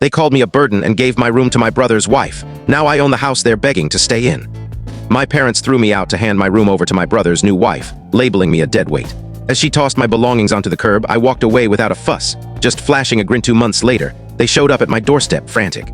They called me a burden and gave my room to my brother's wife. Now I own the house they're begging to stay in. My parents threw me out to hand my room over to my brother's new wife, labeling me a deadweight. As she tossed my belongings onto the curb, I walked away without a fuss, just flashing a grin. 2 months later, they showed up at my doorstep, frantic.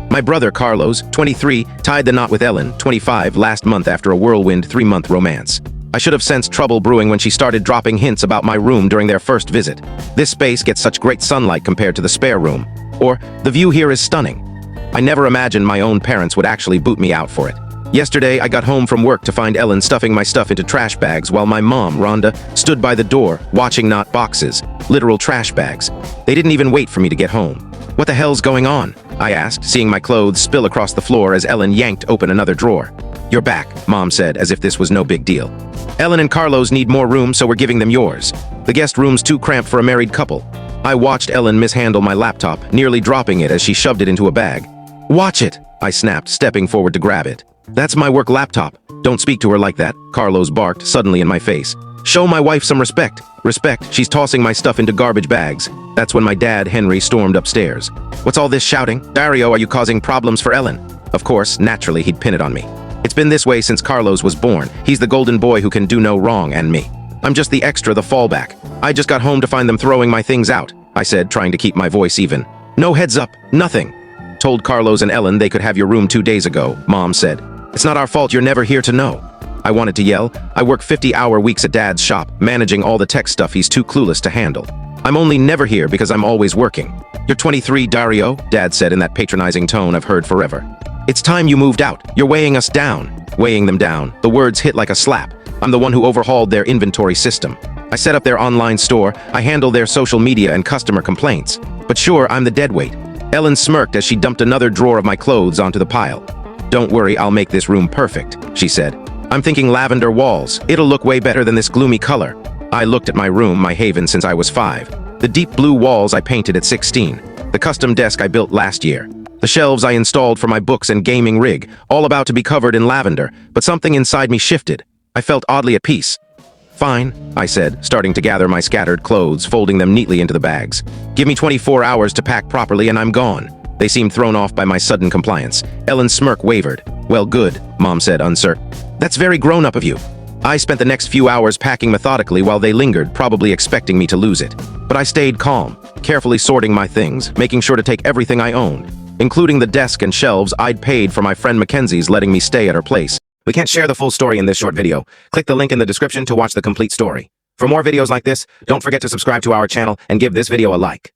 My brother, Carlos, 23, tied the knot with Ellen, 25, last month after a whirlwind 3-month romance. I should have sensed trouble brewing when she started dropping hints about my room during their first visit. This space gets such great sunlight compared to the spare room. Or, the view here is stunning. I never imagined my own parents would actually boot me out for it. Yesterday, I got home from work to find Ellen stuffing my stuff into trash bags while my mom, Rhonda, stood by the door, watching. Not boxes, literal trash bags. They didn't even wait for me to get home. "What the hell's going on?" I asked, seeing my clothes spill across the floor as Ellen yanked open another drawer. "You're back," Mom said, as if this was no big deal. "Ellen and Carlos need more room, so we're giving them yours. The guest room's too cramped for a married couple." I watched Ellen mishandle my laptop, nearly dropping it as she shoved it into a bag. "Watch it," I snapped, stepping forward to grab it. "That's my work laptop. Don't speak to her like that," Carlos barked suddenly in my face. "Show my wife some respect." "Respect? She's tossing my stuff into garbage bags." That's when my dad, Henry, stormed upstairs. "What's all this shouting? Dario, are you causing problems for Ellen?" Of course, naturally, he'd pin it on me. It's been this way since Carlos was born. He's the golden boy who can do no wrong, and me. I'm just the extra, the fallback. I just got home to find them throwing my things out, I said, trying to keep my voice even. "No heads up, nothing. Told Carlos and Ellen they could have your room 2 days ago," Mom said. "It's not our fault, you're never here to know." I wanted to yell. I work 50-hour weeks at Dad's shop, managing all the tech stuff he's too clueless to handle. I'm only never here because I'm always working. "You're 23, Dario," Dad said in that patronizing tone I've heard forever. "It's time you moved out. You're weighing us down." Weighing them down. The words hit like a slap. I'm the one who overhauled their inventory system. I set up their online store. I handle their social media and customer complaints. But sure, I'm the deadweight. Ellen smirked as she dumped another drawer of my clothes onto the pile. "Don't worry, I'll make this room perfect," she said. "I'm thinking lavender walls. It'll look way better than this gloomy color." I looked at my room, my haven since I was 5. The deep blue walls I painted at 16. The custom desk I built last year. The shelves I installed for my books and gaming rig, all about to be covered in lavender, but something inside me shifted. I felt oddly at peace. "Fine," I said, starting to gather my scattered clothes, folding them neatly into the bags. "Give me 24 hours to pack properly and I'm gone." They seemed thrown off by my sudden compliance. Ellen's smirk wavered. "Well, good," Mom said, uncertain. "That's very grown-up of you." I spent the next few hours packing methodically while they lingered, probably expecting me to lose it. But I stayed calm, carefully sorting my things, making sure to take everything I owned, including the desk and shelves I'd paid for my friend Mackenzie's letting me stay at her place. We can't share the full story in this short video. Click the link in the description to watch the complete story. For more videos like this, don't forget to subscribe to our channel and give this video a like.